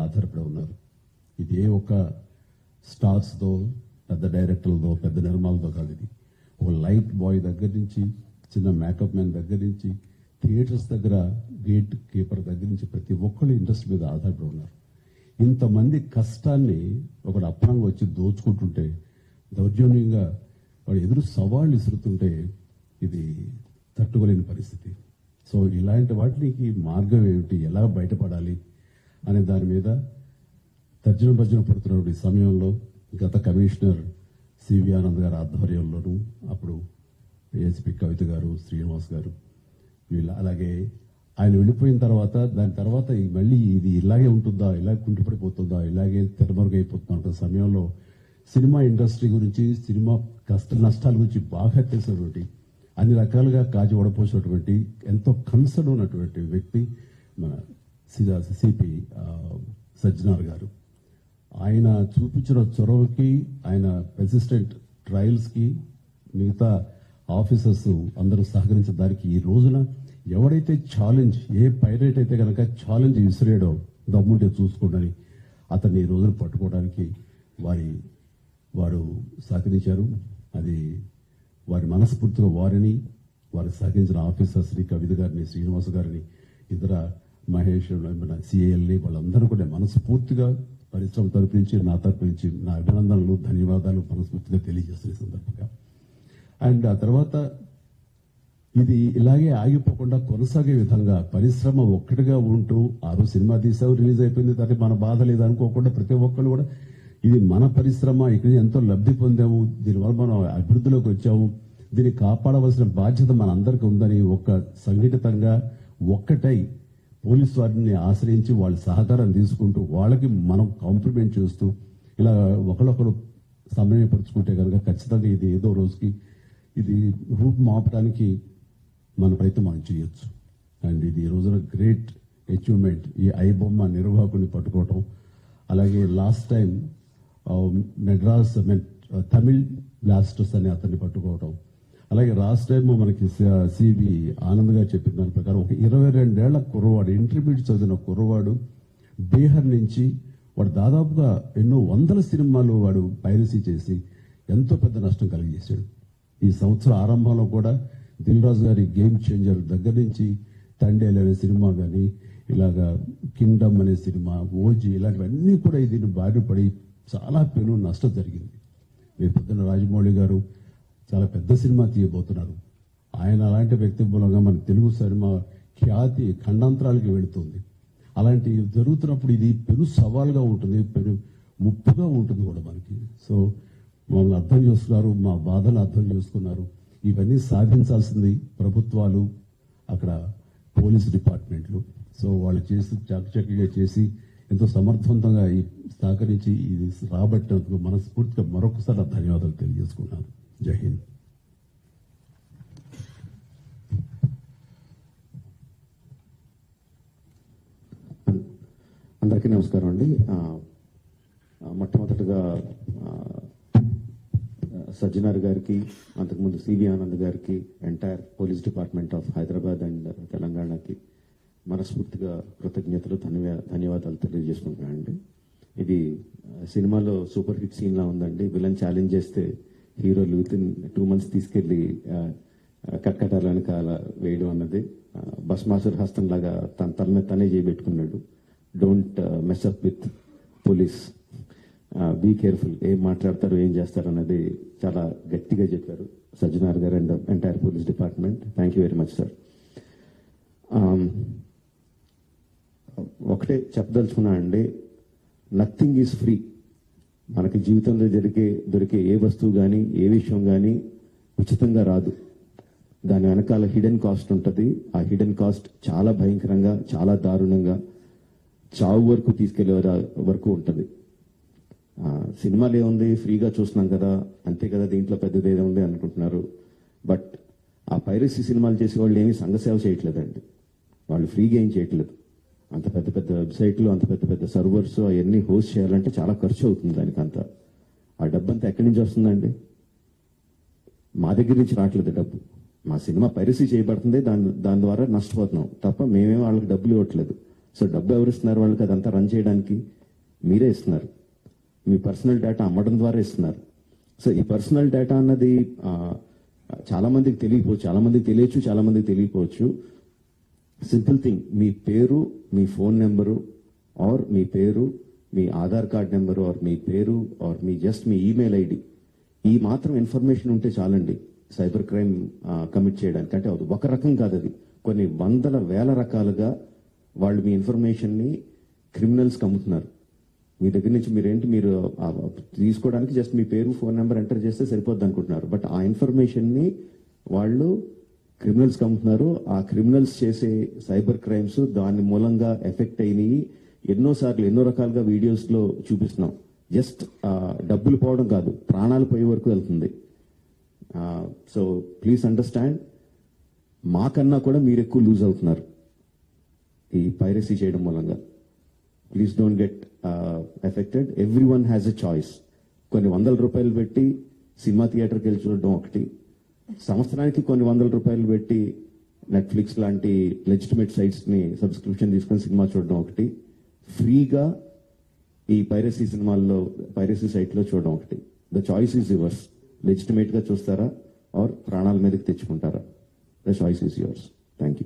ఆధారపడి ఉన్నారు. ఇది ఏ ఒక్క స్టార్స్తో, పెద్ద డైరెక్టర్లతో, పెద్ద నిర్మాలతో కాదు. ఇది ఒక లైట్ బాయ్ దగ్గర నుంచి, చిన్న మేకప్ మ్యాన్ దగ్గర నుంచి, థియేటర్స్ దగ్గర గేట్ కీపర్ దగ్గర నుంచి ప్రతి ఒక్కళ్ళు ఇండస్ట్రీ మీద ఆధారపడి ఉన్నారు. ఇంతమంది కష్టాన్ని ఒకడు అప్పనంగా వచ్చి దోచుకుంటుంటే, దౌర్జన్యంగా వాడు ఎదురు సవాళ్ళు విసురుతుంటే ఇది తట్టుకోలేని పరిస్థితి. సో ఇలాంటి వాటికి మార్గం ఏమిటి, ఎలా బయటపడాలి అనే దాని మీద తర్జన భర్జన పడుతున్న సమయంలో గత కమిషనర్ సివి ఆనంద్ గారి ఆధ్వర్యంలోనూ, అప్పుడు ఏఎస్పీ కవిత గారు, శ్రీనివాస్ గారు, వీళ్ళు, అలాగే ఆయన వెళ్ళిపోయిన తర్వాత దాని తర్వాత మళ్ళీ ఇది ఇలాగే ఉంటుందా, ఇలాగే కుంటుపడిపోతుందా, ఇలాగే తెరమరుగైపోతుందా అంట సమయంలో సినిమా ఇండస్ట్రీ గురించి, సినిమా కష్ట నష్టాల గురించి బాగా తెలిసినటువంటి, అన్ని రకాలుగా కాజు వడపోసినటువంటి, ఎంతో కన్సర్న్ ఉన్నటువంటి వ్యక్తి మన సిపి సజ్జనార్ గారు. ఆయన చూపించిన చొరవకి, ఆయన రెసిస్టెంట్ ట్రయల్స్కి మిగతా ఆఫీసర్స్ అందరూ సహకరించిన దానికి ఈ రోజున ఎవడైతే ఛాలెంజ్, ఏ పైరేట్ అయితే కనుక ఛాలెంజ్ విసిరేయడం దమ్ముంటే చూసుకోండి అతన్ని ఈ రోజున పట్టుకోవడానికి వారు సహకరించారు. అది వారి మనస్ఫూర్తిగా వారిని, వారికి సహకరించిన ఆఫీసర్స్ ని, కవిత గారిని, శ్రీనివాస్ గారిని, ఇతర మహేష్, సిఏఎల్ని, వాళ్ళందరూ కూడా మనస్ఫూర్తిగా పరిశ్రమ తరపు నుంచి, నా తరపు నుంచి నా అభినందనలు, ధన్యవాదాలు మనస్ఫూర్తిగా తెలియజేస్తున్న సందర్భంగా. అండ్ ఆ తర్వాత ఇది ఇలాగే ఆగిపోకుండా కొనసాగే విధంగా పరిశ్రమ ఒక్కటిగా ఉంటూ, ఆ రోజు సినిమా తీసావు, రిలీజ్ అయిపోయింది, దానికి మన బాధ లేదు అనుకోకుండా ప్రతి ఒక్కళ్ళు కూడా ఇది మన పరిశ్రమ, ఇక్కడ ఎంతో లబ్ధి పొందాము, దీనివల్ల మనం అభివృద్ధిలోకి వచ్చాము, దీన్ని కాపాడవలసిన బాధ్యత మన అందరికీ ఉందని ఒక సంఘటితంగా ఒక్కటై పోలీసు వారిని ఆశ్రయించి వాళ్ళ సహకారం తీసుకుంటూ వాళ్ళకి మనం కాంప్లిమెంట్ చేస్తూ ఇలా ఒకరొకరు సమన్వయపరుచుకుంటే కనుక ఖచ్చితంగా ఇది ఏదో రోజుకి ఇది రూపు మాపడానికి మన ప్రయత్నం మనం చేయొచ్చు. అండ్ ఇది ఈ రోజున గ్రేట్ అచీవ్మెంట్, ఈ ఐబొమ్మ నిర్వాహకుని పట్టుకోవటం. అలాగే last time Madras Tamil blasters అని అతన్ని పట్టుకోవటం. అలాగే లాస్ట్ టైం మనకి సివి ఆనంద్ గారు చెప్పిన దాని ప్రకారం ఒక 22 ఏళ్ల కుర్రవాడు, ఇంటర్మీడియట్ చదివిన కుర్రవాడు, బీహార్ నుంచి వాడు దాదాపుగా ఎన్నో వందల సినిమాలు వాడు పైరసీ చేసి ఎంతో పెద్ద నష్టం కలిగజేశాడు. ఈ సంవత్సరం ఆరంభంలో కూడా దిల్ రాజు గారి గేమ్ చేంజర్ దగ్గర నుంచి తండేల్ అనే సినిమా కానీ, ఇలాగా కింగ్డమ్ అనే సినిమా, ఓజీ, ఇలాంటివన్నీ కూడా దీన్ని బారిన పడి చాలా పెను నష్టం జరిగింది. రేపు పొద్దున్న రాజమౌళి గారు చాలా పెద్ద సినిమా తీయబోతున్నారు. ఆయన అలాంటి వ్యక్తి మూలంగా మన తెలుగు సినిమా ఖ్యాతి ఖండాంతరాలకి వెళుతుంది. అలాంటి జరుగుతున్నప్పుడు ఇది పెను సవాల్గా ఉంటుంది, పెను ముప్పుగా ఉంటుంది కూడా మనకి. సో మమ్మల్ని అర్థం చేసుకున్నారు, మా బాధలు అర్థం చేసుకున్నారు. ఇవన్నీ సాధించాల్సింది ప్రభుత్వాలు, అక్కడ పోలీస్ డిపార్ట్మెంట్లు. సో వాళ్ళు చేసి చాకచక్యంగా చేసి ఎంతో సమర్థవంతంగా సహకరించి ఇది రాబట్టినందుకు మనస్ఫూర్తిగా మరొకసారి ధన్యవాదాలు తెలియజేసుకున్నాను. జై హింద్. అందరికీ నమస్కారం అండి. మొట్టమొదటిగా సజ్జనార్ గారికి, అంతకుముందు సివి ఆనంద్ గారికి, entire police department of Hyderabad and తెలంగాణకి మనస్ఫూర్తిగా కృతజ్ఞతలు, ధన్యవాదాలు తెలియజేసుకుంటున్నానండి. ఇది సినిమాలో సూపర్ హిట్ సీన్ లా ఉందండి. విలన్ ఛాలెంజ్ చేస్తే హీరోలు వితిన్ 2 months తీసుకెళ్లి కట్కటాల వెనకాల వేయడం అన్నది భస్మాసుర హస్తం లాగా తన తల మీద తనే చేయబెట్టుకున్నాడు. Don't mess up with police, be careful, ఏం మాట్లాడతారు, ఏం చేస్తారు అన్నది చాలా గట్టిగా చెప్పారు సజ్జనార్ గారు and entire police department. Thank you very much sir. ఒకటే చెప్పదలుచుకున్నా అండి, నథింగ్ ఈజ్ ఫ్రీ. మనకి జీవితంలో దొరికే ఏ వస్తువు కానీ, ఏ విషయం కానీ ఉచితంగా రాదు. దాని వెనకాల హిడెన్ కాస్ట్ ఉంటుంది. ఆ హిడెన్ కాస్ట్ చాలా భయంకరంగా, చాలా దారుణంగా, చావు వరకు తీసుకెళ్లే వరకు ఉంటుంది. సినిమాలు ఏముంది, ఫ్రీగా చూస్తున్నాం కదా, అంతే కదా, దీంట్లో పెద్దది ఏదో ఉంది అనుకుంటున్నారు. బట్ ఆ పైరసీ సినిమాలు చేసే వాళ్ళు ఏమీ సంఘసేవ చేయట్లేదండి. వాళ్ళు ఫ్రీగా ఏం చేయట్లేదు. అంత పెద్ద పెద్ద వెబ్సైట్లు, అంత పెద్ద పెద్ద సర్వర్స్ అవన్నీ హోస్ట్ చేయాలంటే చాలా ఖర్చు అవుతుంది. దానికి అంతా ఆ డబ్బు అంతా ఎక్కడి నుంచి వస్తుందండి? మా దగ్గర నుంచి రావట్లేదు డబ్బు. మా సినిమా పైరసీ చేయబడుతుంది, దాని ద్వారా నష్టపోతున్నాం తప్ప మేమేం వాళ్ళకి డబ్బులు ఇవ్వట్లేదు. సో డబ్బు ఎవరు ఇస్తున్నారు వాళ్ళకి అదంతా రన్ చేయడానికి? మీరే ఇస్తున్నారు. మీ పర్సనల్ డేటా అమ్మడం ద్వారా ఇస్తున్నారు. సో ఈ పర్సనల్ డేటా అన్నది చాలా మందికి తెలియకపోవచ్చు, చాలా మందికి తెలియచ్చు, చాలా మందికి తెలియకపోవచ్చు. సింపుల్ థింగ్, మీ పేరు, మీ ఫోన్ నెంబరు, ఆర్ మీ పేరు, మీ ఆధార్ కార్డ్ నెంబరు, ఆర్ మీ పేరు, ఆర్ మీ జస్ట్ మీ ఈమెయిల్ ఐడి, ఈ మాత్రం ఇన్ఫర్మేషన్ ఉంటే చాలండి సైబర్ క్రైమ్ కమిట్ చేయడానికి. అంటే ఒక రకం కాదు, అది కొన్ని వందల వేల రకాలుగా వాళ్ళు మీ ఇన్ఫర్మేషన్ని క్రిమినల్స్కి అమ్ముతున్నారు. మీ దగ్గర నుంచి మీరు తీసుకోవడానికి జస్ట్ మీ పేరు, ఫోన్ నెంబర్ ఎంటర్ చేస్తే సరిపోద్ది అనుకుంటున్నారు. బట్ ఆ ఇన్ఫర్మేషన్ని వాళ్ళు క్రిమినల్స్కి అమ్ముతున్నారు. ఆ క్రిమినల్స్ చేసే సైబర్ క్రైమ్స్ దాని మూలంగా ఎఫెక్ట్ అయినాయి. ఎన్నోసార్లు ఎన్నో రకాలుగా వీడియోస్లో చూపిస్తున్నాం. జస్ట్ డబ్బులు పోవడం కాదు, ప్రాణాలు పోయే వరకు వెళ్తుంది. సో ప్లీజ్ అండర్స్టాండ్, మాకన్నా కూడా మీరు ఎక్కువ లూజ్ అవుతున్నారు ఈ పైరసీ చేయడం మూలంగా. Please don't get affected. Every one has a choice. కొన్ని వందల రూపాయలు పెట్టి సినిమా థియేటర్కి వెళ్ళి చూడడం ఒకటి, సంవత్సరానికి కొన్ని వందల రూపాయలు పెట్టి నెట్ఫ్లిక్స్ లాంటి లెజిటిమేట్ సైట్స్ని సబ్స్క్రిప్షన్ తీసుకొని సినిమా చూడడం ఒకటి, ఫ్రీగా ఈ పైరసీ సినిమాల్లో పైరసీ సైట్లో చూడడం ఒకటి. The choice is yours. లెజిటిమేట్గా చూస్తారా ఆర్ ప్రాణాల మీదకి తెచ్చుకుంటారా? The choice is yours. Thank you.